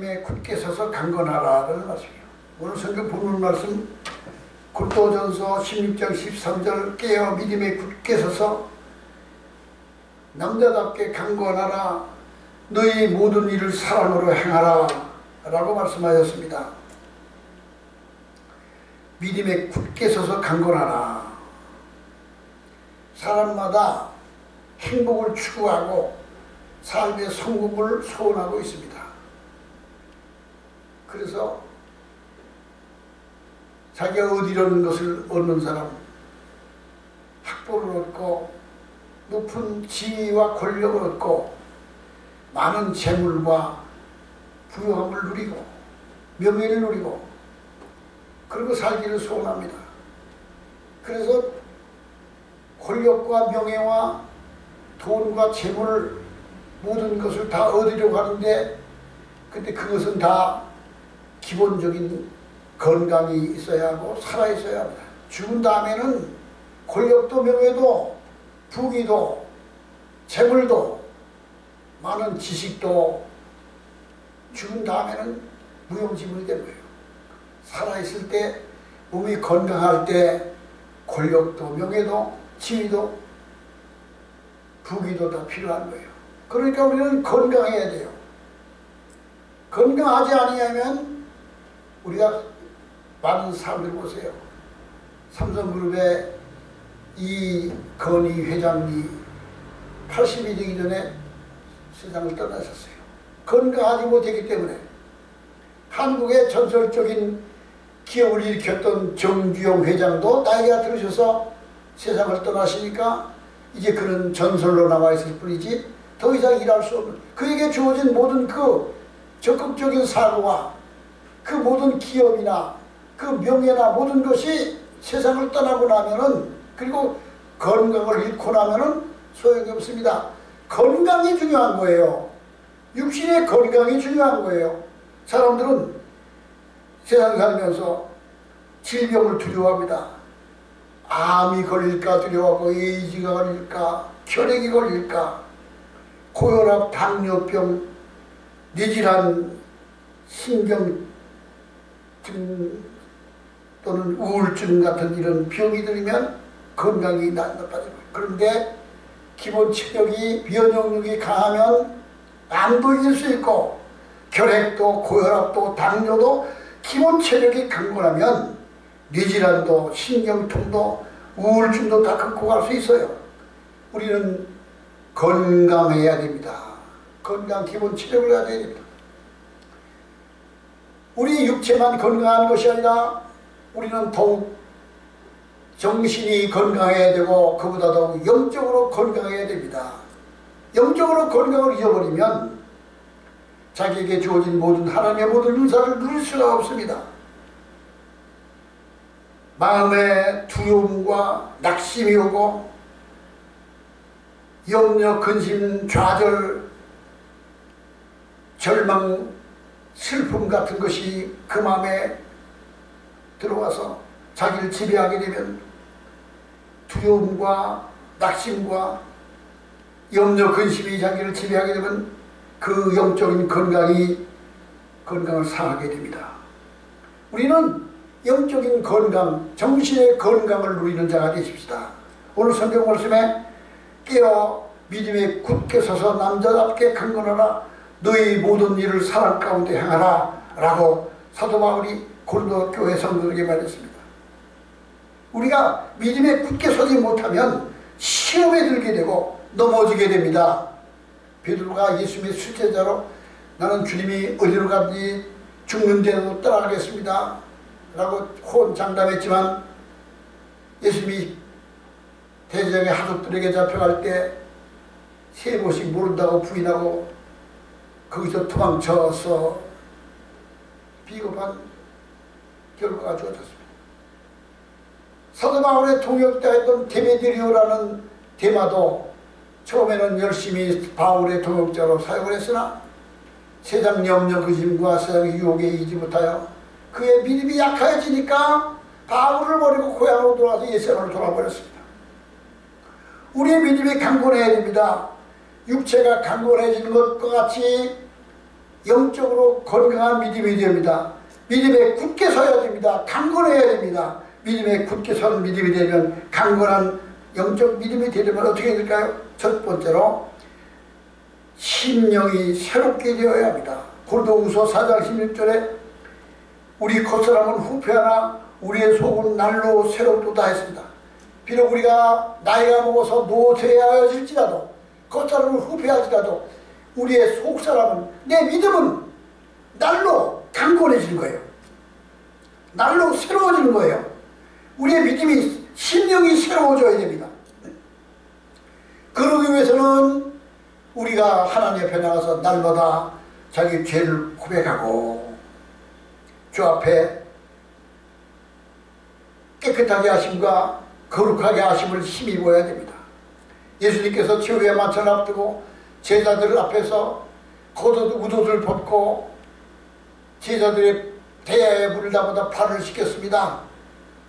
에 굳게 서서 강건하라는 말씀이에요. 오늘 성경 본문 말씀 고린도전서 16장 13절 깨어 믿음에 굳게 서서 남자답게 강건하라 너희 모든 일을 사랑으로 행하라 라고 말씀하셨습니다. 믿음에 굳게 서서 강건하라. 사람마다 행복을 추구하고 삶의 성공을 소원하고 있습니다. 그래서 자기가 얻으려는 것을 얻는 사람, 학벌을 얻고 높은 지위와 권력을 얻고 많은 재물과 부유함을 누리고 명예를 누리고 그리고 살기를 소원합니다. 그래서 권력과 명예와 돈과 재물 모든 것을 다 얻으려고 하는데 근데 그것은 다 기본적인 건강이 있어야 하고 살아있어야 합니다. 죽은 다음에는 권력도 명예도 부귀도 재물도 많은 지식도 죽은 다음에는 무용지물이 되는 거예요. 살아있을 때 몸이 건강할 때 권력도 명예도 지위도 부귀도 다 필요한 거예요. 그러니까 우리는 건강해야 돼요. 건강하지 않으면 우리가 많은 사람들 보세요. 삼성그룹의 이건희 회장이 80이 되기 전에 세상을 떠나셨어요. 건강하지 못했기 때문에. 한국의 전설적인 기업을 일으켰던 정주영 회장도 나이가 들으셔서 세상을 떠나시니까 이제 그는 전설로 남아있을 뿐이지 더 이상 일할 수 없는, 그에게 주어진 모든 그 적극적인 사고와 그 모든 기업이나 그 명예나 모든 것이 세상을 떠나고 나면은, 그리고 건강을 잃고 나면은 소용이 없습니다. 건강이 중요한 거예요. 육신의 건강이 중요한 거예요. 사람들은 세상 살면서 질병을 두려워합니다. 암이 걸릴까 두려워하고 에이즈가 걸릴까 혈액이 걸릴까 고혈압, 당뇨병, 뇌질환, 신경증 또는 우울증 같은 이런 병이 들면 건강이 나빠지는 거예요. 그런데 기본 체력이 면역력이 강하면 암도 이길 수 있고 결핵도 고혈압도 당뇨도 기본 체력이 강건하면 뇌질환도 신경통도 우울증도 다 극복할 수 있어요. 우리는 건강해야 됩니다. 건강 기본 체력을 가져야 됩니다. 우리 육체만 건강한 것이 아니라 우리는 더욱 정신이 건강해야 되고 그보다 더욱 영적으로 건강해야 됩니다. 영적으로 건강을 잃어버리면 자기에게 주어진 모든 하나님의 모든 은사를 누릴 수가 없습니다. 마음에 두려움과 낙심이 오고 염려, 근심, 좌절, 절망, 슬픔 같은 것이 그 마음에 들어와서 자기를 지배하게 되면 두려움과 낙심과 염려, 근심이 자기를 지배하게 되면 그 영적인 건강을 상하게 됩니다. 우리는 영적인 건강, 정신의 건강을 누리는 자가 되십시다. 오늘 성경 말씀에 깨어 믿음에 굳게 서서 남자답게 강건하라 너희 모든 일을 사랑 가운데 행하라 라고 사도 바울이 고린도 교회 성도들에게 말했습니다. 우리가 믿음에 굳게 서지 못하면 시험에 들게 되고 넘어지게 됩니다. 베드로가 예수님의 수제자로 나는 주님이 어디로 가든지 죽는 데도 따라가겠습니다 라고 호언장담했지만 예수님이 대제사장의 하족들에게 잡혀갈 때 3번씩 모른다고 부인하고 거기서 도망쳐서 비겁한 결과가 주어졌습니다. 사도 바울의 동역자였던 데메드리오라는 대마도 처음에는 열심히 바울의 동역자로 사역을 했으나 세상 염려 근심과 세상의 유혹에 이기지 못하여 그의 믿음이 약해지니까 바울을 버리고 고향으로 돌아와서 예루살렘으로 돌아버렸습니다. 우리의 믿음이 강건해야 됩니다. 육체가 강건해지는 것과 같이 영적으로 건강한 믿음이 됩니다. 믿음에 굳게 서야 됩니다. 강건해야 됩니다. 믿음에 굳게 서는 믿음이 되면, 강건한 영적 믿음이 되려면 어떻게 될까요? 첫 번째로 심령이 새롭게 되어야 합니다. 고린도후서 4장 16절에 우리 겉사람은 후패하나 우리의 속은 날로 새롭도다 했습니다. 비록 우리가 나이가 먹어서 노쇠하여질지라도, 겉사람은 후패하지라도 우리의 속사람은, 내 믿음은 날로 강건해지는 거예요. 날로 새로워지는 거예요. 우리의 믿음이, 심령이 새로워져야 됩니다. 그러기 위해서는 우리가 하나님 앞에 나가서 날마다 자기 죄를 고백하고 주 앞에 깨끗하게 하심과 거룩하게 하심을 힘입어야 됩니다. 예수님께서 최후의 만찬을 앞두고 제자들 앞에서 겉옷을 벗고 제자들의 대야에 물을 담아다 발을 씻겼습니다.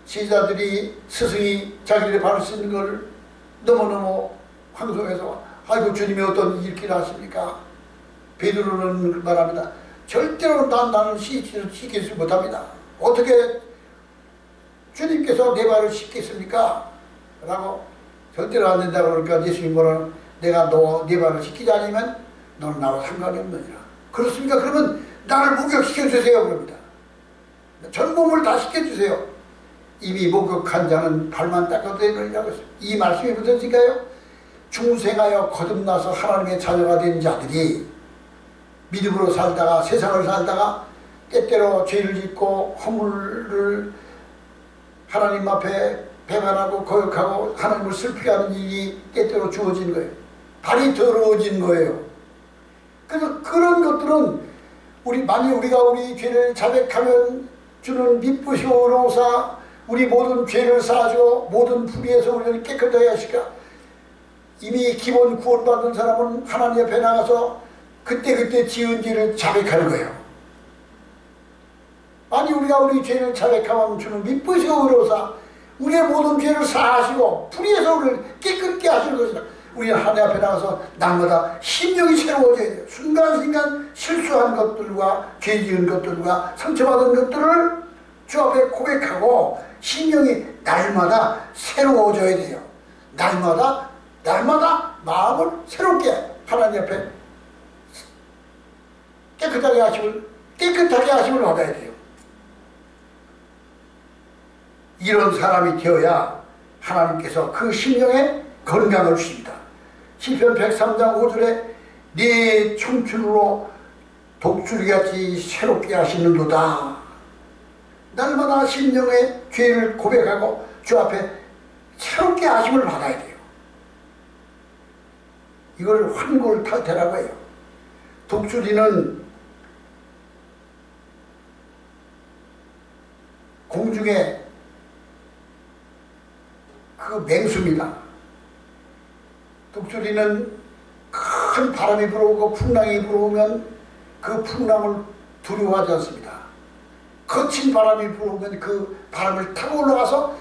제자들이, 스승이 자기들의 발을 씻는 걸 너무너무 황송해서, 아이고 주님이 어떤 일기를 하십니까? 베드로는 말합니다. 절대로 나는 씻기지 못합니다. 어떻게 주님께서 내 발을 씻겠습니까? 라고, 절대로 안 된다고 그러니까 예수님이 뭐라는, 내가 네 발을 씻기지 않으면 너는 나와 상관이 없느니라. 그렇습니까? 그러면 나를 목욕시켜주세요. 그럽니다. 전 몸을 다 씻겨주세요. 이미 목욕한 자는 발만 닦아도 되느냐고 했어요. 이 말씀이 무슨 뜻인가요? 중생하여 거듭나서 하나님의 자녀가 된 자들이 믿음으로 살다가, 세상을 살다가 때때로 죄를 짓고 허물을 하나님 앞에 배반하고 거역하고 하나님을 슬프게 하는 일이 때때로 주어진 거예요. 발이 더러워진 거예요. 그래서 그런 것들은 만일 우리가 우리 죄를 자백하면 주는 미쁘시오로사 우리 모든 죄를 사하시고 모든 불의에서 우리를 깨끗하게 하시까. 이미 기본 구원받은 사람은 하나님 앞에 나가서 그때그때 지은 죄를 자백하는 거예요. 아니 우리가 우리 죄를 자백하면 주는 미쁘시오로사 우리의 모든 죄를 사하시고 불의에서 우리를 깨끗게 하시는 것이다. 우리는 하나님 앞에 나가서 날마다 심령이 새로워져야 돼요. 순간순간 실수한 것들과 죄 지은 것들과 상처받은 것들을 주 앞에 고백하고 심령이 날마다 새로워져야 돼요. 날마다 마음을 새롭게 하나님 앞에 깨끗하게 하심을 받아야 돼요. 이런 사람이 되어야 하나님께서 그 심령에 건강을 주십니다. 시편 103장 5절에 네 청춘으로 독수리같이 새롭게 하시는도다. 날마다 심령의 죄를 고백하고 주 앞에 새롭게 하심을 받아야 돼요. 이걸 환골탈태라고 해요. 독수리는 공중에 그 맹수입니다. 독수리는 큰 바람이 불어오고 풍랑이 불어오면 그 풍랑을 두려워하지 않습니다. 거친 바람이 불어오면 그 바람을 타고 올라가서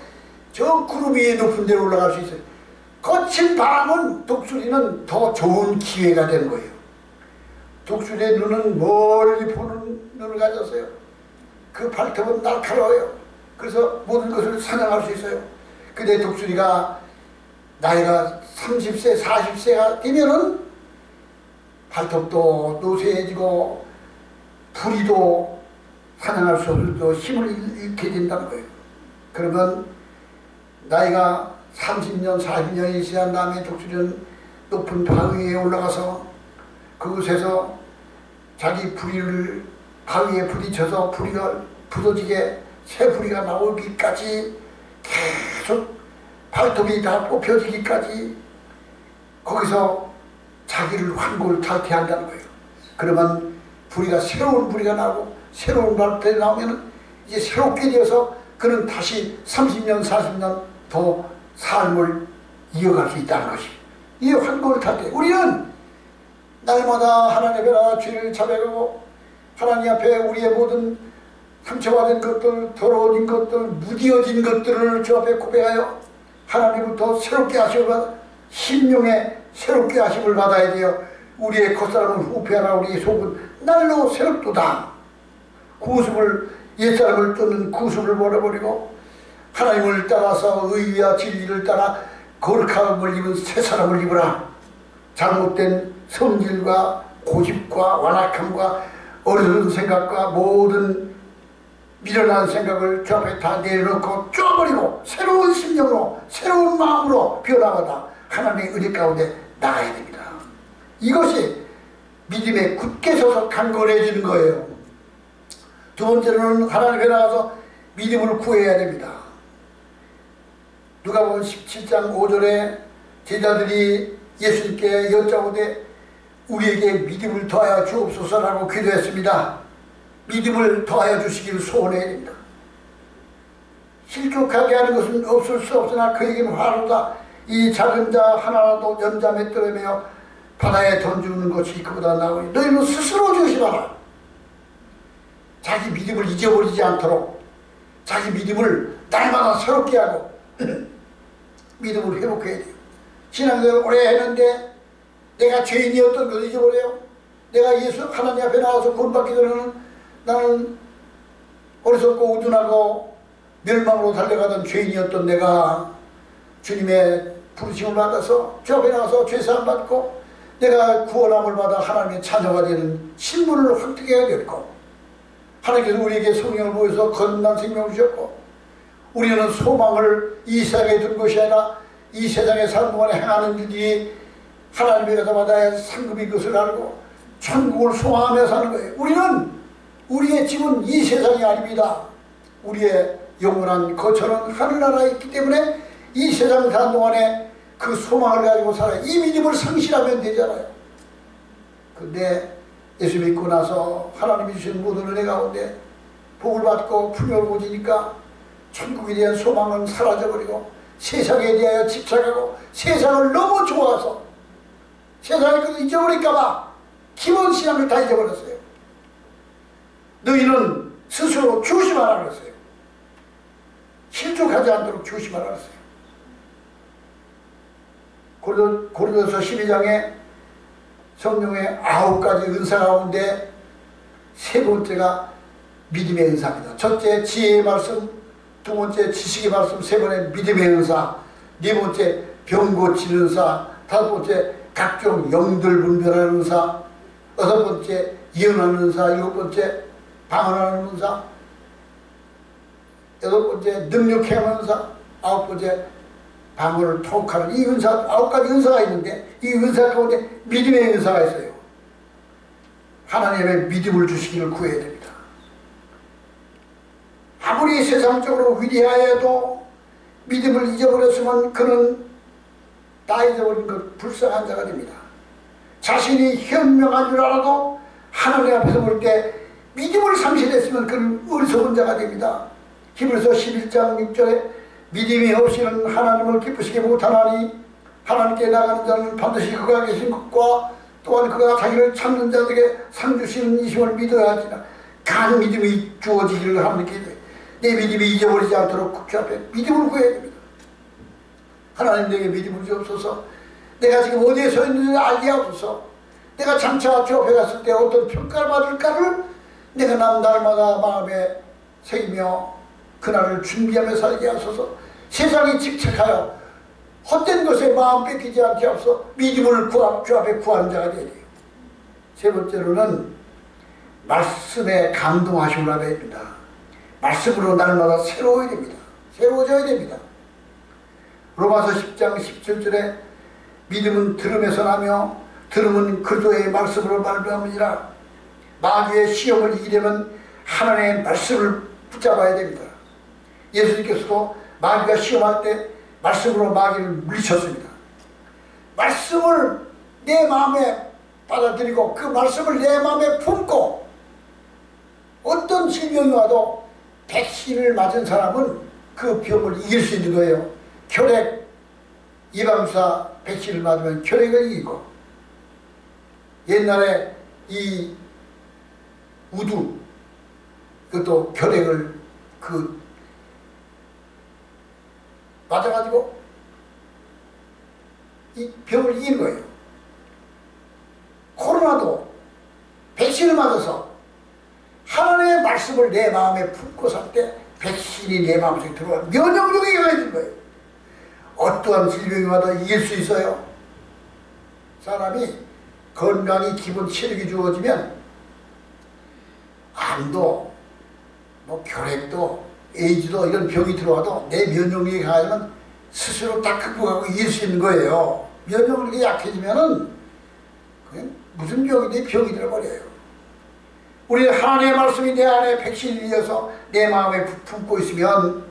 저 구름 위에 높은 데로 올라갈 수 있어요. 거친 바람은 독수리는 더 좋은 기회가 되는 거예요. 독수리의 눈은 멀리 보는 눈을 가졌어요. 그 발톱은 날카로워요. 그래서 모든 것을 사냥할 수 있어요. 근데 독수리가 나이가 30세, 40세가 되면은 발톱도 노쇠해지고 부리도 사냥할 수 없어서 힘을 잃게 된다는 거예요. 그러면 나이가 30년, 40년이 지난 다음에 독수리는 높은 바위에 올라가서 그곳에서 자기 부리를 바위에 부딪혀서 부리가 부서지게 새 부리가 나오기까지 계속 발톱이 다 뽑혀지기까지 거기서 자기를 환골탈태한다는 거예요. 그러면 부리가 새로운 부리가 나오고 새로운 발톱이 나오면 이제 새롭게 되어서 그는 다시 30년, 40년 더 삶을 이어갈 수 있다는 것이 이 환골탈태. 우리는 날마다 하나님 앞에 나가 죄를 자백하고 하나님 앞에 우리의 모든 상처받은 것들, 더러워진 것들, 무디어진 것들을 주 앞에 고백하여 하나님부터 새롭게 하심을 받아 심령에 새롭게 하심을 받아야 돼요. 우리의 겉사람은 후패하나 우리의 속은 날로 새롭도다. 구습을, 옛사람을 쫓는 구습을 버려버리고 하나님을 따라서 의와 진리를 따라 거룩함을 입은 새 사람을 입으라. 잘못된 성질과 고집과 완악함과 어리석은 생각과 모든 미련한 생각을 저 앞에 다 내려놓고 쪼버리고 새로운 심령으로 새로운 마음으로 변화하다 하나님의 은혜 가운데 나가야 됩니다. 이것이 믿음에 굳게 서서 강건해지는 거예요. 두 번째로는 하나님께 나가서 믿음을 구해야 됩니다. 누가복음 17장 5절에 제자들이 예수님께 여짜오되 우리에게 믿음을 더하여 주옵소서라고 기도했습니다. 믿음을 더하여 주시기를 소원해야 됩니다. 실족하게 하는 것은 없을 수 없으나 그에게는 화로다. 이 작은 자 하나라도 연자 맺더라며 바다에 던지는 것이 그보다 나으니 너희는 스스로 조심하라. 자기 믿음을 잊어버리지 않도록 자기 믿음을 날마다 새롭게 하고 믿음을 회복해야 돼요. 신앙생활을 오래 했는데 내가 죄인이었던 것을 잊어버려요. 내가 예수 하나님 앞에 나와서 구원받기 전에는 나는 어리석고 우둔하고 멸망으로 달려가던 죄인이었던 내가 주님의 부르심을 받아서 주 앞에 나와서 죄사함 받고 내가 구원함을 받아 하나님의 자녀가 되는 신분을 획득해야 됐고 하나님께서 우리에게 성령을 보여서 거듭난 생명을 주셨고 우리는 소망을 이 세상에 둔 것이 아니라 이 세상에 사는 동안에 행하는 일들이 하나님의 가자마다 상급인 것을 알고 천국을 소망하며 사는 거예요. 우리의 집은 이 세상이 아닙니다. 우리의 영원한 거처는 하늘나라에 있기 때문에 이 세상 사는 동안에 그 소망을 가지고 살아요. 이 믿음을 상실하면 되잖아요. 근데 예수 믿고 나서 하나님이 주신 모든 은혜 가운데 복을 받고 풍요를 보지니까 천국에 대한 소망은 사라져버리고 세상에 대하여 집착하고 세상을 너무 좋아서 세상의 것을 잊어버릴까봐 기본 신앙을 다 잊어버렸어요. 너희는 스스로 조심하라 그랬어요. 실족하지 않도록 조심하라 그랬어요. 고린도서 12장에 성령의 9가지 은사 가운데 세 번째가 믿음의 은사입니다. 첫째 지혜의 말씀, 두 번째 지식의 말씀, 세 번째 믿음의 은사, 네 번째 병 고치는 은사, 다섯 번째 각종 영들 분별하는 은사, 여섯 번째 예언하는 은사, 일곱 번째 방언하는 은사, 여덟 번째 능력해 하는 은사, 아홉 번째 방언을 통역하는 이 은사, 9가지 은사가 있는데 이 은사 가운데 믿음의 은사가 있어요. 하나님의 믿음을 주시기를 구해야 됩니다. 아무리 세상적으로 위대하여도 믿음을 잊어버렸으면 그는 다 잊어버린 것 불쌍한 자가 됩니다. 자신이 현명한 줄 알아도 하나님 앞에서 볼 때 믿음을 상실했으면 그는 어리석은 자가 됩니다. 히브리서 11장 6절에 믿음이 없이는 하나님을 기쁘시게 못하나니 하나님께 나가는 자는 반드시 그가 계신 것과 또한 그가 자기를 찾는 자들에게 상 주시는 이심을 믿어야 하지나 간 믿음이 주어지기를 하나님께 내 믿음이 잊어버리지 않도록 주 앞에 믿음을 구해야 됩니다. 하나님 내게 믿음을 주옵소서. 내가 지금 어디에 서 있는지 알게 하옵소서. 내가 장차 주 앞에 갔을 때 어떤 평가를 받을까를 내가 날마다 마음에 새기며 그날을 준비하며 살게 하소서. 세상에 집착하여 헛된 것에 마음 뺏기지 않게 하소서. 믿음을 주 앞에 구하는 자가 되야 돼요. 세 번째로는 말씀에 감동하시오라 됩니다. 말씀으로 날마다 새로워야 됩니다. 새로워져야 됩니다. 로마서 10장 17절에 믿음은 들음에서 나며 들음은 그리스도의 말씀으로 말미암으니라. 마귀의 시험을 이기려면 하나님의 말씀을 붙잡아야 됩니다. 예수님께서도 마귀가 시험할 때 말씀으로 마귀를 물리쳤습니다. 말씀을 내 마음에 받아들이고 그 말씀을 내 마음에 품고 어떤 질병이 와도 백신을 맞은 사람은 그 병을 이길 수 있는 거예요. 혈액 예방주사 백신을 맞으면 혈액을 이기고 옛날에 이 우두 그것도 혈액을 맞아가지고 이 병을 이기는 거예요. 코로나도 백신을 맞아서 하나님의 말씀을 내 마음에 품고 살 때 백신이 내 마음속에 들어와 면역력이 강해진 거예요. 어떠한 질병이 와도 이길 수 있어요. 사람이 건강이 기본 체력이 주어지면 암도 뭐 결핵도 에이즈도 이런 병이 들어와도 내 면역력이 강하면 스스로 다 극복하고 이길 수 있는 거예요. 면역력이 약해지면은 무슨 병이든 병이 들어버려요. 우리 하나님의 말씀이 내 안에 백신이 되어서 내 마음에 품고 있으면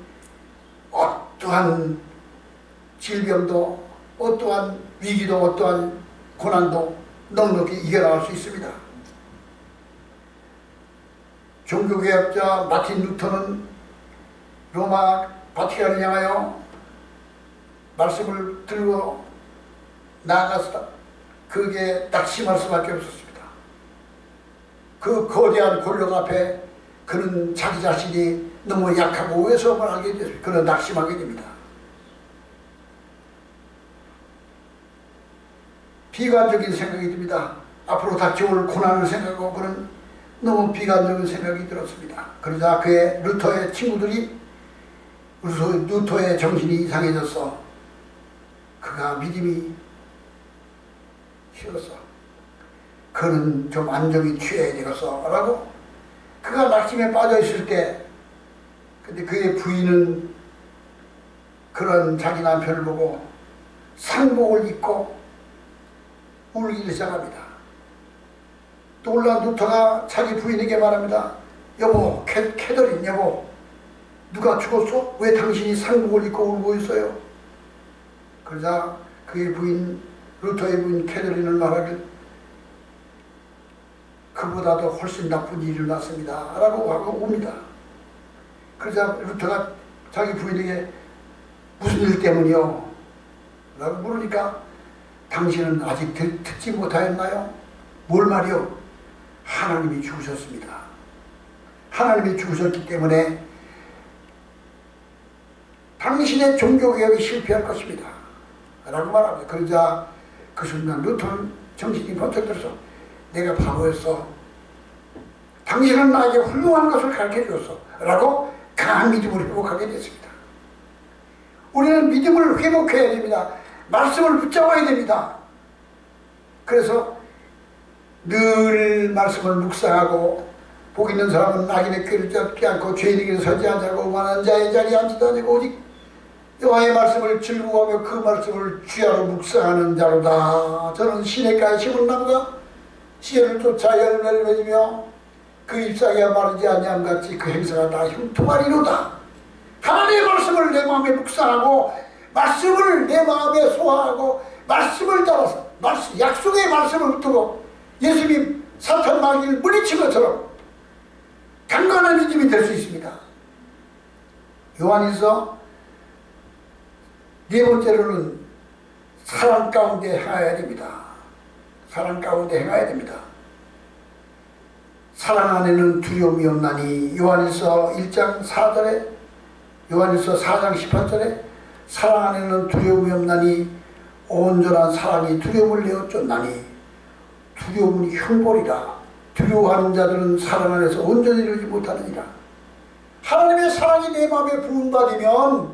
어떠한 질병도 어떠한 위기도 어떠한 고난도 넉넉히 이겨나갈 수 있습니다. 종교개혁자 마틴 루터는 로마 바티칸을 향하여 말씀을 들고 나아가서 그게 낙심할 수밖에 없었습니다. 그 거대한 권력 앞에 그는 자기 자신이 너무 약하고 외소함을 하게 됐습니다. 그는 낙심하게 됩니다. 비관적인 생각이 듭니다. 앞으로 닥쳐올 고난을 생각하고 그는 너무 비관적인 생각이 들었습니다. 그러자 그의 루터의 친구들이 루터의 정신이 이상해졌어. 그가 믿음이 싫었어. 그는 좀 안정이 취해야 되겠어 라고 그가 낙심에 빠져 있을 때 근데 그의 부인은 그런 자기 남편을 보고 상복을 입고 울기 시작합니다. 놀란 루터가 자기 부인에게 말합니다. 여보, 캐더린 여보, 누가 죽었어? 왜 당신이 상복을 입고 울고 있어요? 그러자 그의 부인, 루터의 부인 캐더린을 말하길 그보다도 훨씬 나쁜 일이 일어났습니다 라고 하고 옵니다. 그러자 루터가 자기 부인에게 무슨 일 때문이요? 라고 물으니까 당신은 아직 듣지 못하였나요? 뭘 말이요? 하나님이 죽으셨습니다. 하나님이 죽으셨기 때문에 당신의 종교개혁이 실패할 것입니다 라고 말합니다. 그러자 그 순간 루터는 정신이 번쩍 들어서 내가 바보였어. 당신은 나에게 훌륭한 것을 가르쳐줬어 라고 강한 믿음을 회복하게 됐습니다. 우리는 믿음을 회복해야 됩니다. 말씀을 붙잡아야 됩니다. 그래서 늘 말씀을 묵상하고 복 있는 사람은 악인의 꾀를 잡지 않고 죄인에게 서지 않자고 오만한 자의 자리에 앉지도 않고 오직 여호와의 말씀을 즐거워하며 그 말씀을 주야로 묵상하는 자로다. 저는 시냇가에 심은 나무가 씨를 쫓아 열매를 맺으며 그 잎사귀가 마르지 아니함같이 그 행사가 다 형통하리로다. 하나님의 말씀을 내 마음에 묵상하고 말씀을 내 마음에 소화하고 말씀을 따라서 약속의 말씀을 붙들고 예수님 사탄 마귀를 물리친 것처럼 강건한 믿음이 될 수 있습니다. 요한일서 네 번째로는 사랑 가운데 행하여야 됩니다. 사랑 가운데 행하여야 됩니다. 사랑 안에는 두려움이 없나니 요한일서 1장 4절에 요한일서 4장 18절에 사랑 안에는 두려움이 없나니 온전한 사랑이 두려움을 내어 쫓나니 두려움은 흉벌이라 두려워하는 자들은 사랑 안에서 온전히 이루지 못하느니라. 하나님의 사랑이 내 마음에 부음받으면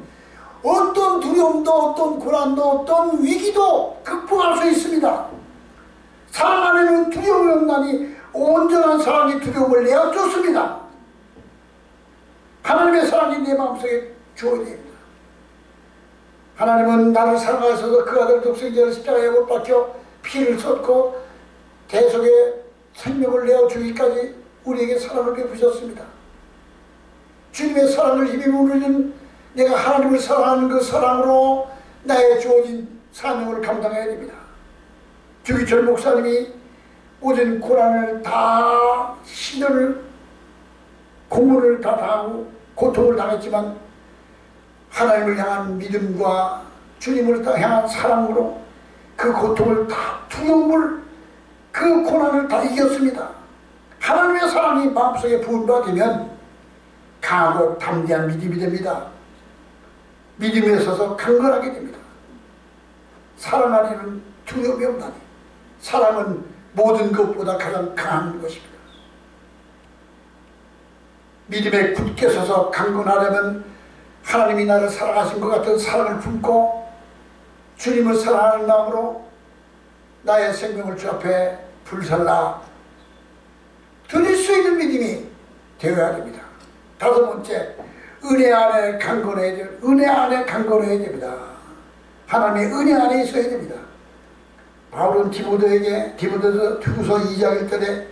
어떤 두려움도 어떤 고난도 어떤 위기도 극복할 수 있습니다. 사랑 안에는 두려움이 없나니 온전한 사랑이 두려움을 내어 쫓습니다. 하나님의 사랑이 내 마음속에 주어야 됩니다. 하나님은 나를 사랑하셔서 그 아들 독생자를 십자가에 못 박혀 피를 쏟고 대속의 생명을 내어주기까지 우리에게 사랑을 베푸셨습니다. 주님의 사랑을 힘입어 우리는 내가 하나님을 사랑하는 그 사랑으로 나의 주어진 사명을 감당해야 됩니다. 주기철 목사님이 오전 고난을 다 시련을 공문을 다 당하고 고통을 당했지만 하나님을 향한 믿음과 주님을 향한 사랑으로 그 고통을 다 두려움을 그 고난을 다 이겼습니다. 하나님의 사랑이 마음속에 부음받으면 강하고 담대한 믿음이 됩니다. 믿음에 서서 강건하게 됩니다. 사랑 안에는 두려움이 없나니 사랑은 모든 것보다 가장 강한 것입니다. 믿음에 굳게 서서 강건하려면 하나님이 나를 사랑하신 것 같은 사랑을 품고 주님을 사랑하는 마음으로 나의 생명을 주 앞에 불살라 드릴 수 있는 믿음이 되어야 됩니다. 다섯 번째, 은혜 안에 강건해야 돼요. 은혜 안에 강건해야 됩니다. 하나님의 은혜 안에 있어야 됩니다. 바울은 디모데에게 디모데서 2장 1절에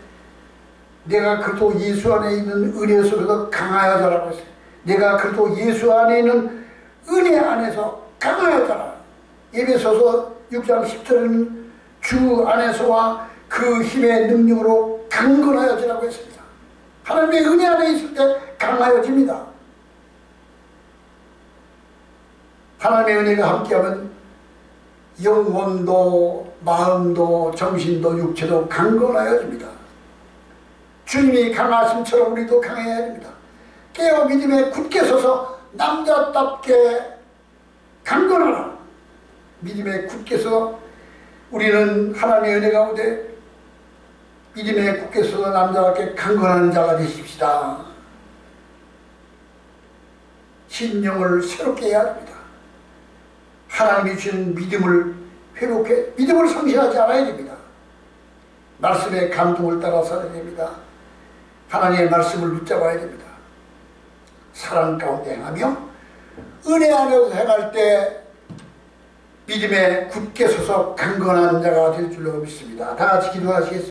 내가 그리스도 예수 안에 있는 은혜 속에서 강하여져라고 했어요. 내가 그리스도 예수 안에 있는 은혜 안에서 강하여져라. 에베소서 6장 10절에는 주 안에서와 그 힘의 능력으로 강건하여지라고 했습니다. 하나님의 은혜 안에 있을 때 강하여집니다. 하나님의 은혜가 함께하면 영혼도 마음도 정신도 육체도 강건하여집니다. 주님이 강하심처럼 우리도 강해야 됩니다. 깨어 믿음에 굳게 서서 남자답게 강건하라. 믿음에 굳게 서 우리는 하나님의 은혜 가운데 믿음에 굳게 서서 남자답게 강건한 자가 되십시다. 신령을 새롭게 해야 합니다. 하나님이 주는 믿음을 회복해 믿음을 상실하지 않아야 됩니다. 말씀의 감동을 따라 살아야 됩니다. 하나님의 말씀을 붙잡아야 됩니다. 사랑 가운데 행하며 은혜 안에서 행할 때 믿음에 굳게 서서 강건한 자가 될 줄로 믿습니다. 다 같이 기도하시겠습니다.